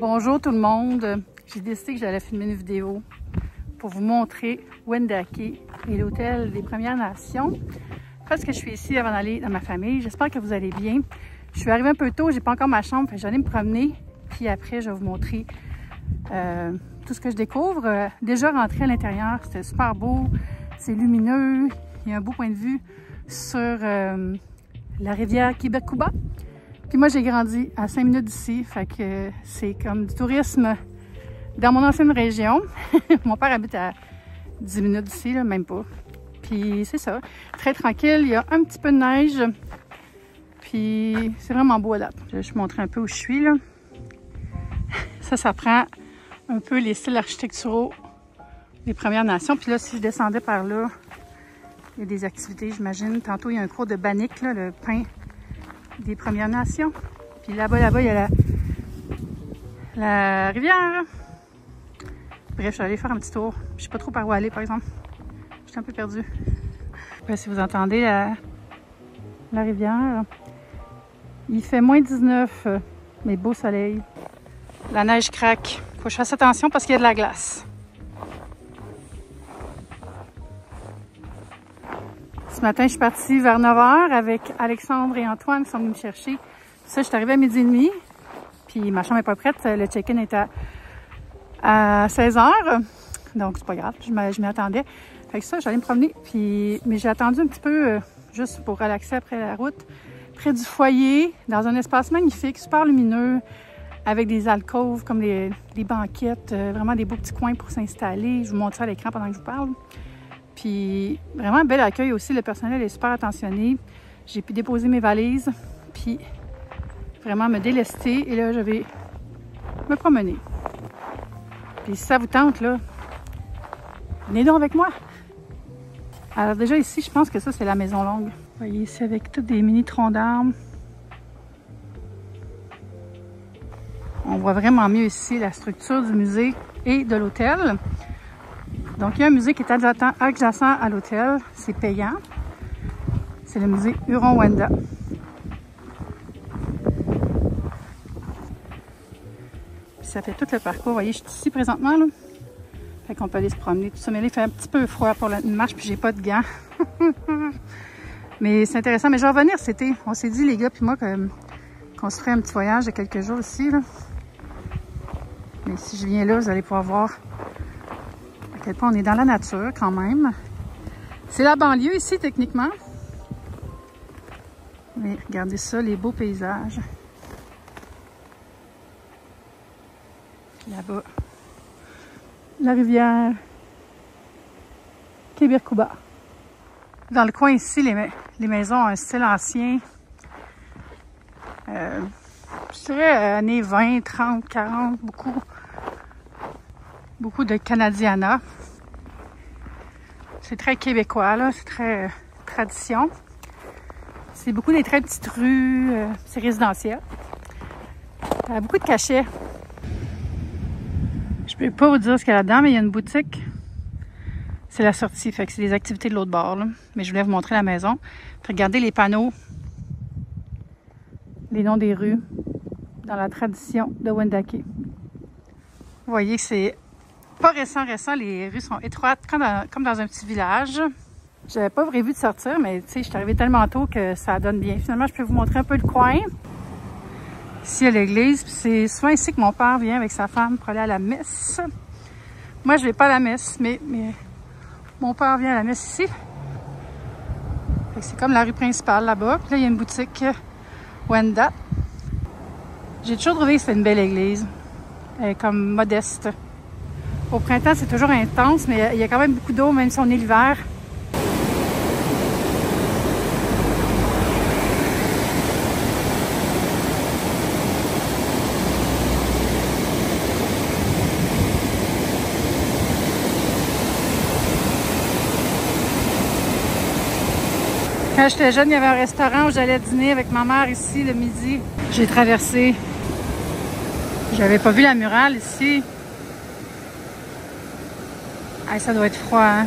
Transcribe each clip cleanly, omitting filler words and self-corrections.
Bonjour tout le monde, j'ai décidé que j'allais filmer une vidéo pour vous montrer Wendake et l'hôtel des Premières Nations. Parce que je suis ici avant d'aller dans ma famille, j'espère que vous allez bien. Je suis arrivée un peu tôt, j'ai pas encore ma chambre, j'allais me promener, puis après je vais vous montrer tout ce que je découvre. Déjà rentré à l'intérieur, c'était super beau, c'est lumineux, il y a un beau point de vue sur la rivière Québec-Cuba. Puis moi, j'ai grandi à 5 minutes d'ici, fait que c'est comme du tourisme dans mon ancienne région. Mon père habite à 10 minutes d'ici, là, même pas. Puis c'est ça, très tranquille, il y a un petit peu de neige. Puis c'est vraiment beau là. Je vais vous montrer un peu où je suis, là. Ça prend un peu les styles architecturaux des Premières Nations. Puis là, si je descendais par là, il y a des activités, j'imagine. Tantôt, il y a un cours de bannique, là, le pain des Premières Nations. Puis là-bas, il y a la rivière. Bref, je suis allée faire un petit tour. Je sais pas trop par où aller, par exemple. Je suis un peu perdue. Je sais pas si vous entendez la rivière. Il fait moins 19, mais beau soleil. La neige craque. Faut que je fasse attention parce qu'il y a de la glace. Ce matin, je suis partie vers 9 h avec Alexandre et Antoine qui sont venus me chercher. Ça, je suis arrivée à 12h30. Puis ma chambre n'est pas prête. Le check-in est à 16 h. Donc, c'est pas grave. Je m'y attendais. Fait que ça, j'allais me promener. Mais j'ai attendu un petit peu, juste pour relaxer après la route, près du foyer, dans un espace magnifique, super lumineux, avec des alcôves comme des banquettes, vraiment des beaux petits coins pour s'installer. Je vous montre ça à l'écran pendant que je vous parle. Puis vraiment un bel accueil aussi, le personnel est super attentionné. J'ai pu déposer mes valises, puis vraiment me délester. Et là, je vais me promener. Puis si ça vous tente, là, venez donc avec moi. Alors déjà ici, je pense que ça, c'est la Maison Longue. Vous voyez ici avec tous des mini troncs d'arbres. On voit vraiment mieux ici la structure du musée et de l'hôtel. Donc, il y a un musée qui est adjacent à l'hôtel. C'est payant. C'est le musée Huron-Wendat. Ça fait tout le parcours. Vous voyez, je suis ici présentement, là. Fait qu'on peut aller se promener. Tout ça, mais là, il fait un petit peu froid pour une marche, puis j'ai pas de gants. Mais c'est intéressant. Mais je vais revenir cet été. On s'est dit, les gars, puis moi, qu'on se ferait un petit voyage de quelques jours ici, là. Mais si je viens là, vous allez pouvoir voir à quel point on est dans la nature quand même. C'est la banlieue ici, techniquement. Mais regardez ça, les beaux paysages. Là-bas, la rivière Québec-Cuba. Dans le coin ici, les maisons ont un style ancien. Je dirais années 20, 30, 40, beaucoup de Canadiana. C'est très québécois, là, c'est très tradition. C'est beaucoup des très petites rues, c'est résidentiel. Beaucoup de cachets. Je peux pas vous dire ce qu'il y a là-dedans, mais il y a une boutique. C'est la sortie, fait que c'est les activités de l'autre bord, là. Mais je voulais vous montrer la maison. Regardez les panneaux, les noms des rues dans la tradition de Wendake. Vous voyez que c'est pas récent, les rues sont étroites comme dans un petit village. J'avais pas prévu de sortir, mais tu sais, je suis arrivée tellement tôt que ça donne bien. Finalement, je peux vous montrer un peu le coin. Ici, à l'église, puis c'est souvent ici que mon père vient avec sa femme pour aller à la messe. Moi, je vais pas à la messe, mais mon père vient à la messe ici. C'est comme la rue principale là-bas. Puis là, il y a une boutique Wendat. J'ai toujours trouvé que c'était une belle église. Elle est comme modeste. Au printemps, c'est toujours intense, mais il y a quand même beaucoup d'eau, même si on est l'hiver. Quand j'étais jeune, il y avait un restaurant où j'allais dîner avec ma mère ici le midi. J'ai traversé. J'avais pas vu la murale ici. Ah, ça doit être froid, hein?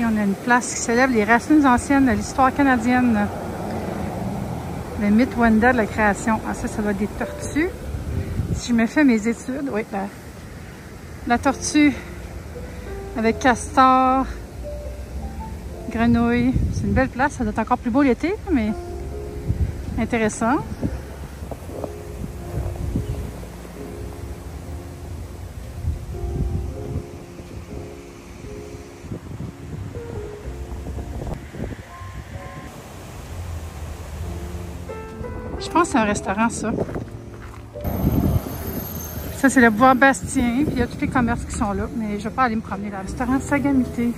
on a une place qui célèbre les racines anciennes de l'histoire canadienne. Le mythe Wenda de la création. Ah, ça doit être des tortues. Si je me fais mes études, oui, la tortue avec castor, grenouille. C'est une belle place. Ça doit être encore plus beau l'été, mais intéressant. Je pense que c'est un restaurant, ça. Ça, c'est le bois Bastien. Puis il y a tous les commerces qui sont là. Mais je vais pas aller me promener dans le restaurant Sagamité.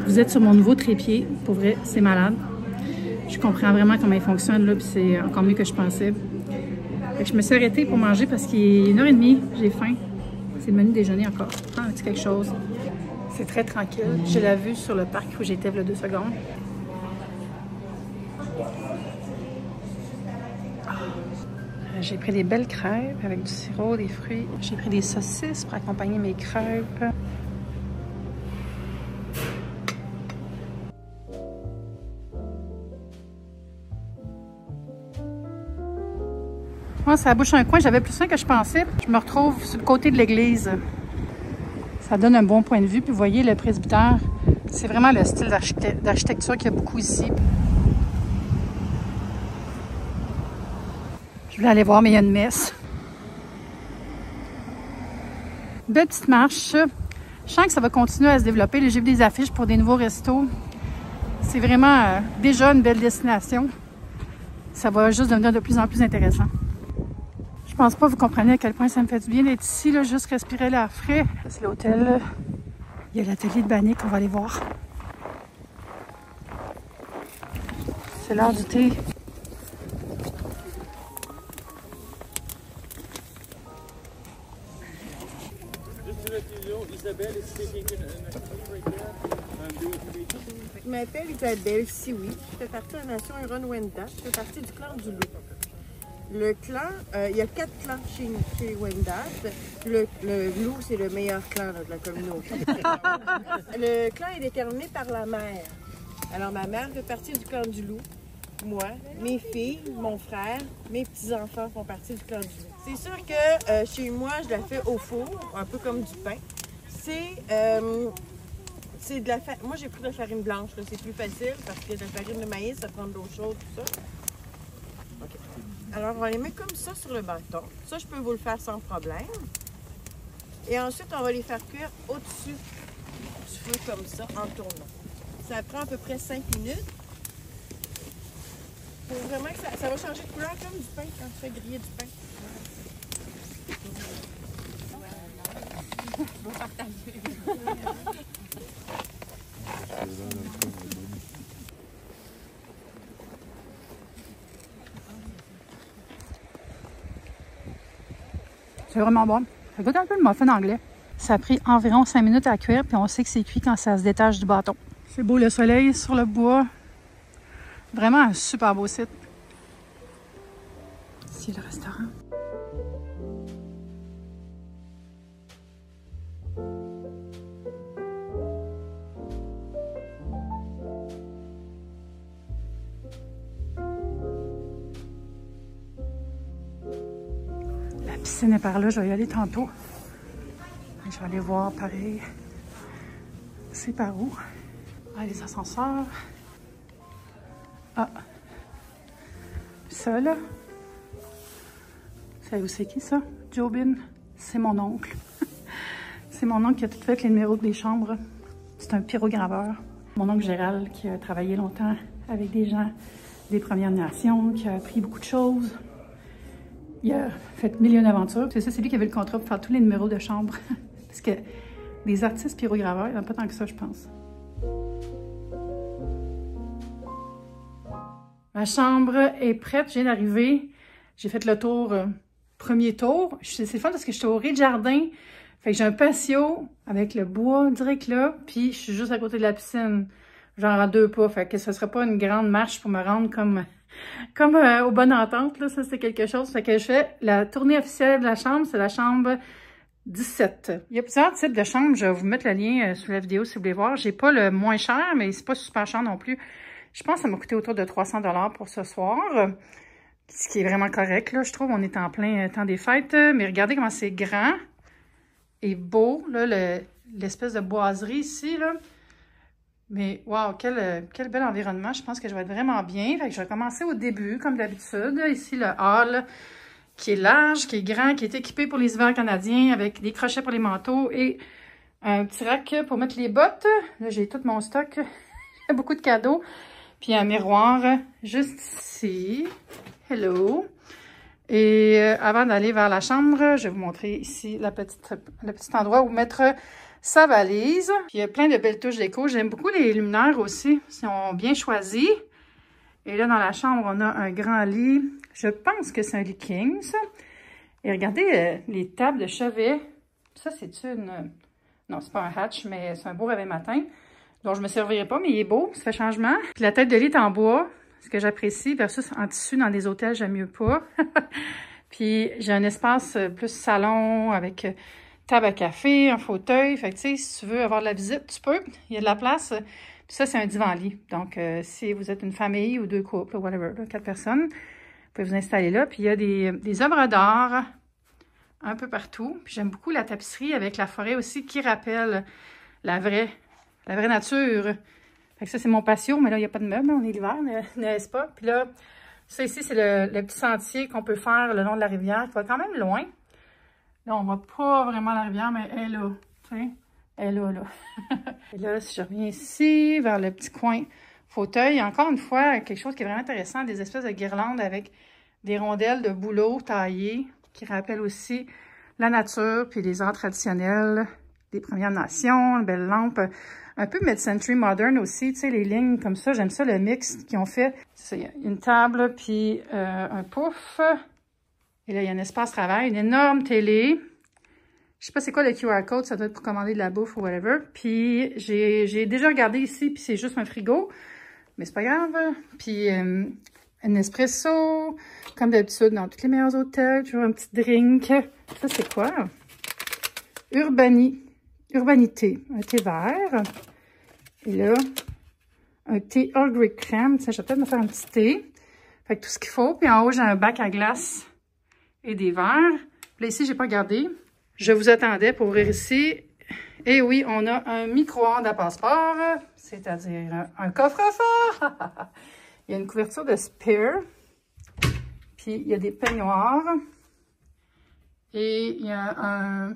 Vous êtes sur mon nouveau trépied. Pour vrai, c'est malade. Je comprends vraiment comment il fonctionne là, puis c'est encore mieux que je pensais. Fait que je me suis arrêtée pour manger parce qu'il est 1h30. J'ai faim. C'est le menu déjeuner encore. Prends un petit quelque chose. C'est très tranquille. J'ai la vue sur le parc où j'étais il y a 2 secondes. J'ai pris des belles crêpes avec du sirop, des fruits. J'ai pris des saucisses pour accompagner mes crêpes. Moi, ça bouche un coin. J'avais plus faim que je pensais. Je me retrouve sur le côté de l'église. Ça donne un bon point de vue. Puis vous voyez, le presbytère, c'est vraiment le style d'architecture qu'il y a beaucoup ici. Je voulais aller voir, mais il y a une messe. Belle petite marche. Je sens que ça va continuer à se développer. J'ai vu des affiches pour des nouveaux restos. C'est vraiment déjà une belle destination. Ça va juste devenir de plus en plus intéressant. Je pense pas que vous comprenez à quel point ça me fait du bien d'être ici, là, juste respirer l'air frais. C'est l'hôtel. Il y a l'atelier de Bannick, on va aller voir. C'est l'heure du thé. Je m'appelle Isabelle Sioui. Je fais partie de la nation Huron-Wendat. Je fais partie du clan du Loup. Le clan, il y a 4 clans chez Wendat. Le Loup, c'est le meilleur clan là, de la communauté. Le clan est déterminé par la mère. Alors, ma mère fait partie du clan du Loup. Moi, mes filles, mon frère, mes petits-enfants font partie du clan du Loup. C'est sûr que chez moi, je la fais au four, un peu comme du pain. C'est de la farine. Moi, j'ai pris de la farine blanche. C'est plus facile parce que la farine de maïs, ça prend de l'eau chaude, tout ça. Okay. Alors, on va les mettre comme ça sur le bâton. Ça, je peux vous le faire sans problème. Et ensuite, on va les faire cuire au-dessus du feu comme ça, en tournant. Ça prend à peu près 5 minutes. Pour vraiment que ça va changer de couleur comme du pain quand tu fais griller du pain. Je vais partager. C'est vraiment bon. Ça goûte un peu le muffin anglais. Ça a pris environ 5 minutes à cuire, puis on sait que c'est cuit quand ça se détache du bâton. C'est beau le soleil sur le bois. Vraiment un super beau site. Ici le restaurant. La piscine est par là, je vais y aller tantôt. Je vais aller voir pareil. C'est par où? Ah, les ascenseurs. Ah. Ça, là. Vous savez où c'est qui, ça? Jobin. C'est mon oncle. C'est mon oncle qui a tout fait avec les numéros des chambres. C'est un pyrograveur. Mon oncle Gérald qui a travaillé longtemps avec des gens des Premières Nations, qui a appris beaucoup de choses. Il a fait mille et une aventures. C'est ça, c'est lui qui avait le contrat pour faire tous les numéros de chambre. Parce que des artistes pyrograveurs, il n'y en a pas tant que ça, je pense. Ma chambre est prête, je viens d'arriver. J'ai fait le tour, premier tour. C'est le fun parce que je suis au rez-de-jardin. Fait que j'ai un patio avec le bois direct là, puis je suis juste à côté de la piscine. Genre à 2 pas, fait que ce sera pas une grande marche pour me rendre comme aux bonnes ententes, là, ça c'est quelque chose. Fait que je fais la tournée officielle de la chambre, c'est la chambre 17. Il y a plusieurs types de chambres, je vais vous mettre le lien sous la vidéo si vous voulez voir. J'ai pas le moins cher, mais c'est pas super cher non plus. Je pense que ça m'a coûté autour de 300 $ pour ce soir, ce qui est vraiment correct, là, je trouve. On est en plein temps des fêtes, mais regardez comment c'est grand et beau, là, l'espèce de boiserie ici, là. Mais wow, quel bel environnement. Je pense que je vais être vraiment bien. Fait que je vais commencer au début, comme d'habitude. Ici, le hall qui est large, qui est grand, qui est équipé pour les hivers canadiens avec des crochets pour les manteaux et un petit rack pour mettre les bottes. Là, j'ai tout mon stock. Beaucoup de cadeaux. Puis un miroir juste ici. Hello. Et avant d'aller vers la chambre, je vais vous montrer ici le petit endroit où mettre sa valise. Puis il y a plein de belles touches déco. J'aime beaucoup les luminaires aussi. Ils sont bien choisis. Et là, dans la chambre, on a un grand lit. Je pense que c'est un lit king, ça. Et regardez les tables de chevet. Ça, c'est une... Non, c'est pas un hatch, mais c'est un beau réveil matin. Donc, je me servirai pas, mais il est beau. Ça fait changement. Puis la tête de lit est en bois. Ce que j'apprécie versus en tissu dans des hôtels, j'aime mieux pas. Puis j'ai un espace plus salon avec... table à café, un fauteuil. Fait que, tu sais, si tu veux avoir de la visite, tu peux. Il y a de la place. Puis ça, c'est un divan-lit. Donc, si vous êtes une famille ou 2 couples, whatever, là, 4 personnes, vous pouvez vous installer là. Puis il y a des œuvres d'art un peu partout. Puis j'aime beaucoup la tapisserie avec la forêt aussi qui rappelle la vraie nature. Fait que ça, c'est mon patio. Mais là, il n'y a pas de meubles. On est l'hiver, n'est-ce pas? Puis là, ça ici, c'est le petit sentier qu'on peut faire le long de la rivière qui va quand même loin. Là, on ne voit pas vraiment la rivière, mais elle est là. Tu sais, elle est là, là. Et là, si je reviens ici, vers le petit coin fauteuil, encore une fois, quelque chose qui est vraiment intéressant, des espèces de guirlandes avec des rondelles de bouleau taillées qui rappellent aussi la nature, puis les arts traditionnels des Premières Nations, une belle lampe, un peu mid-century modern aussi, tu sais, les lignes comme ça, j'aime ça, le mix qu'ils ont fait. C'est une table, puis un pouf. Et là, il y a un espace travail, une énorme télé. Je sais pas c'est quoi le QR code, ça doit être pour commander de la bouffe ou whatever. Puis, j'ai déjà regardé ici, puis c'est juste un frigo. Mais c'est pas grave. Puis, un espresso, comme d'habitude dans tous les meilleurs hôtels. Toujours un petit drink. Ça, c'est quoi? Urbanité. Un thé vert. Et là, un thé Earl Grey crème. Je vais peut-être me faire un petit thé. Fait que tout ce qu'il faut. Puis en haut, j'ai un bac à glace et des verres. Là, ici, j'ai pas regardé. Je vous attendais pour ouvrir ici. Et oui, on a un micro-ondes à passeport, c'est-à-dire un coffre-fort. Il y a une couverture de spare. Puis, il y a des peignoirs. Et il y a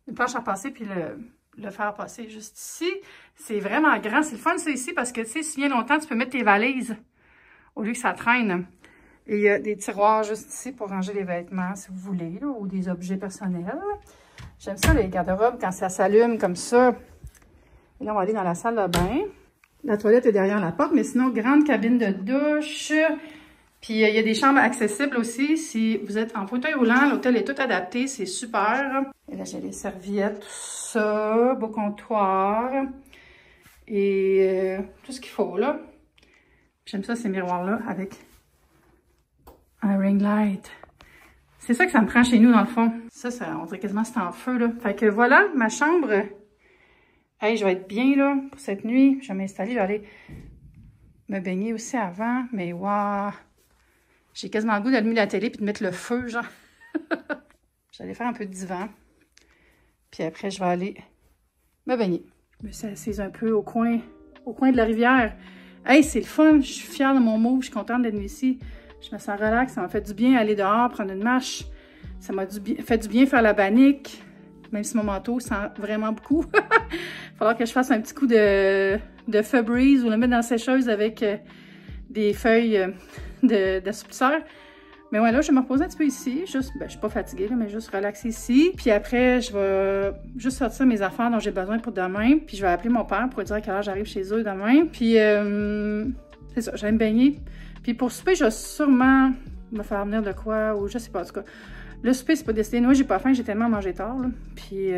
une planche à passer, puis le fer à passer juste ici. C'est vraiment grand. C'est le fun, ça, ici, parce que, tu sais, si bien longtemps, tu peux mettre tes valises au lieu que ça traîne. Et il y a des tiroirs juste ici pour ranger les vêtements, si vous voulez, là, ou des objets personnels. J'aime ça, les garde-robes, quand ça s'allume comme ça. Et là, on va aller dans la salle de bain. La toilette est derrière la porte, mais sinon, grande cabine de douche. Puis, il y a des chambres accessibles aussi. Si vous êtes en fauteuil roulant, l'hôtel est tout adapté, c'est super. Et là, j'ai les serviettes, tout ça, beau comptoir. Et tout ce qu'il faut, là. J'aime ça, ces miroirs-là, avec un ring light. C'est ça que ça me prend chez nous, dans le fond. Ça, on dirait quasiment que c'est en feu, là. Fait que voilà, ma chambre. Hey, je vais être bien, là, pour cette nuit. Je vais m'installer, je vais aller me baigner aussi avant. Mais waouh! J'ai quasiment le goût d'allumer la télé puis de mettre le feu, genre. Je vais aller faire un peu de divan. Puis après, je vais aller me baigner. Je me suis assise un peu au coin de la rivière. Hey, c'est le fun! Je suis fière de mon move. Je suis contente d'être venue ici. Je me sens relax, ça m'a fait du bien aller dehors, prendre une marche. Ça m'a fait du bien faire la bannique, même si mon manteau sent vraiment beaucoup. Il va falloir que je fasse un petit coup de Febreze ou le mettre dans la sécheuse avec des feuilles d'assouplisseur. Mais ouais, là, je vais me reposer un petit peu ici. Juste, je suis pas fatiguée, là, mais juste relaxer ici. Puis après, je vais juste sortir mes affaires dont j'ai besoin pour demain. Puis je vais appeler mon père pour lui dire à quelle heure j'arrive chez eux demain. Puis c'est ça, j'aime baigner. Puis pour souper, je vais sûrement me faire venir de quoi, ou je sais pas, en tout cas. Le souper, c'est pas décidé. Moi, j'ai pas faim, j'ai tellement mangé tard, là. Puis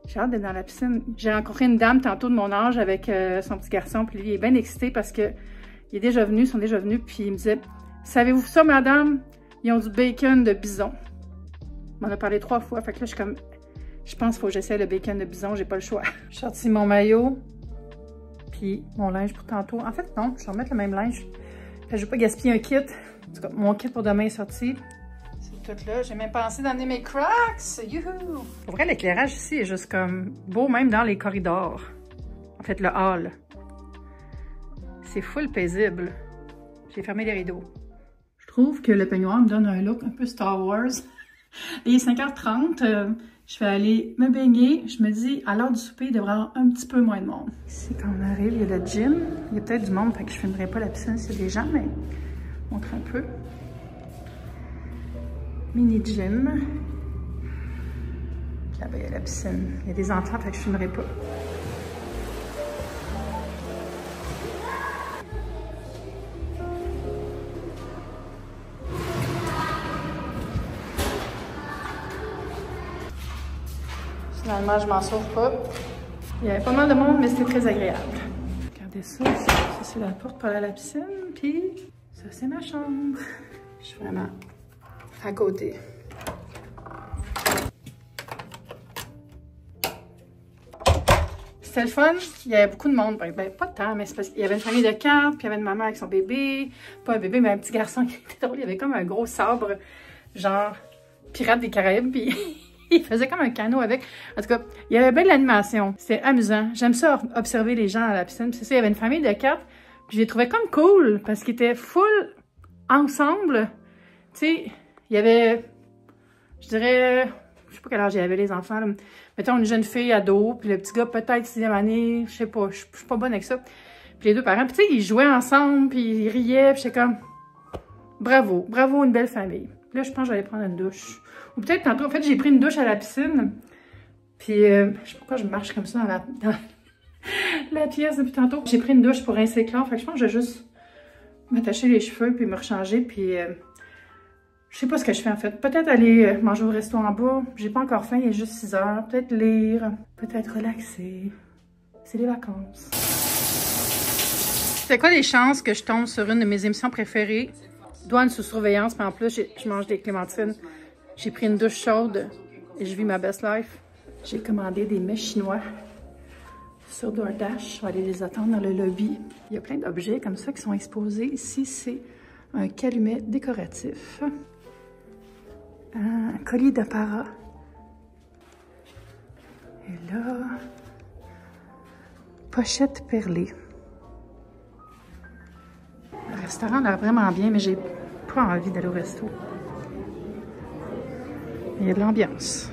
j'ai hâte d'être dans la piscine. J'ai rencontré une dame tantôt de mon âge avec son petit garçon, puis lui, il est bien excité parce que il est déjà venu, ils sont déjà venus, puis il me disait « Savez-vous ça, madame? Ils ont du bacon de bison. » On m'en a parlé 3 fois, fait que là, je suis comme... Je pense qu'il faut que j'essaie le bacon de bison, j'ai pas le choix. J'ai sorti mon maillot, puis mon linge pour tantôt. En fait, non, je vais remettre le même linge. Je vais pas gaspiller un kit. En tout cas, mon kit pour demain est sorti. C'est tout là. J'ai même pensé d'amener mes Crocs. Youhou! Pour vrai, l'éclairage ici est juste comme beau, même dans les corridors. En fait, le hall. C'est full paisible. J'ai fermé les rideaux. Je trouve que le peignoir me donne un look un peu Star Wars. Il est 5h30. Je vais aller me baigner. Je me dis, à l'heure du souper, il devrait y avoir un petit peu moins de monde. Ici, quand on arrive, il y a le gym. Il y a peut-être du monde, fait que je ne filmerai pas la piscine s'il y a des gens, mais je montre un peu. Mini gym. Là-bas, il y a la piscine. Il y a des enfants, fait que je ne filmerai pas. Finalement, je m'en sauve pas. Il y avait pas mal de monde, mais c'était très agréable. Regardez ça. Ça, c'est la porte pour aller à la piscine. Puis, ça, c'est ma chambre. Je suis vraiment à côté. C'était le fun. Il y avait beaucoup de monde. Ben, pas de temps, mais c'est parce qu'il y avait une famille de 4, puis il y avait une maman avec son bébé. Pas un bébé, mais un petit garçon qui était drôle. Il y avait comme un gros sabre, genre Pirate des Caraïbes, puis... Il faisait comme un canot avec. En tout cas, il y avait bien de l'animation. C'était amusant. J'aime ça, observer les gens à la piscine. C'est ça, il y avait une famille de 4. Puis je les trouvais comme cool parce qu'ils étaient full ensemble. Tu sais, il y avait, je dirais, je sais pas quel âge il y avait les enfants. Là. Mettons une jeune fille ado, puis le petit gars peut-être 6e année. Je sais pas, je suis pas bonne avec ça. Puis les deux parents, puis tu sais, ils jouaient ensemble, puis ils riaient. Puis j'étais comme, bravo, bravo, une belle famille. Là, je pense que je vais aller prendre une douche. Ou peut-être tantôt, en fait, j'ai pris une douche à la piscine. Puis, je sais pas pourquoi je marche comme ça dans la pièce depuis tantôt. J'ai pris une douche pour rincer clair. Fait que je pense que je vais juste m'attacher les cheveux puis me rechanger. Puis, je sais pas ce que je fais en fait. Peut-être aller manger au resto en bas. J'ai pas encore faim, il est juste 6 heures. Peut-être lire. Peut-être relaxer. C'est les vacances. C'est quoi les chances que je tombe sur une de mes émissions préférées? Douane sous surveillance, puis en plus, je mange des clémentines. J'ai pris une douche chaude et je vis ma best life. J'ai commandé des mets chinois sur DoorDash. Je vais aller les attendre dans le lobby. Il y a plein d'objets comme ça qui sont exposés. Ici, c'est un calumet décoratif. Un collier de para. Et là, pochette perlée. Le restaurant a l'air vraiment bien, mais j'ai pas envie d'aller au resto. Il y a de l'ambiance.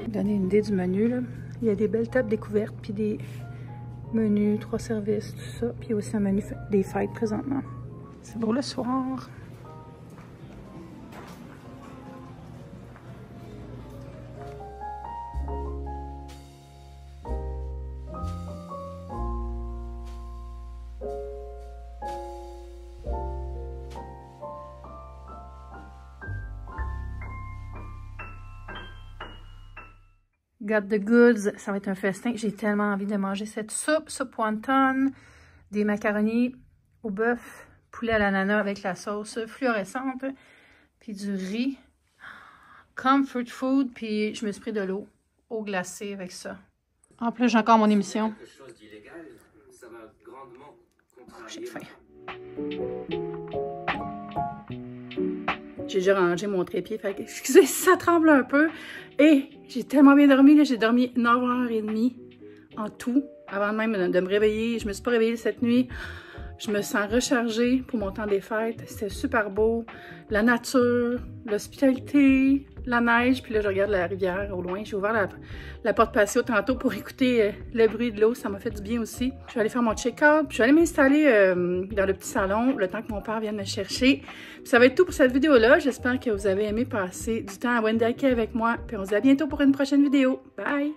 Donner une idée du menu, là. Il y a des belles tables découvertes, puis des menus, 3 services, tout ça. Puis il y a aussi un menu des fêtes présentement. C'est beau le soir. Got the goods, ça va être un festin. J'ai tellement envie de manger cette soupe wonton, des macaronis au bœuf, poulet à l'ananas avec la sauce fluorescente, puis du riz, comfort food, puis je me suis pris de l'eau glacée avec ça. En plus, j'ai encore mon émission. J'ai faim. J'ai déjà rangé mon trépied, fait que, excusez si ça tremble un peu. Et j'ai tellement bien dormi, là, j'ai dormi 9h30 en tout, avant même de me réveiller. Je me suis pas réveillée cette nuit. Je me sens rechargée pour mon temps des fêtes. C'était super beau. La nature, l'hospitalité, la neige. Puis là, je regarde la rivière au loin. J'ai ouvert la porte patio tantôt pour écouter le bruit de l'eau. Ça m'a fait du bien aussi. Je vais aller faire mon check-out. Puis je vais aller m'installer dans le petit salon le temps que mon père vienne me chercher. Puis ça va être tout pour cette vidéo-là. J'espère que vous avez aimé passer du temps à Wendake avec moi. Puis on se dit à bientôt pour une prochaine vidéo. Bye!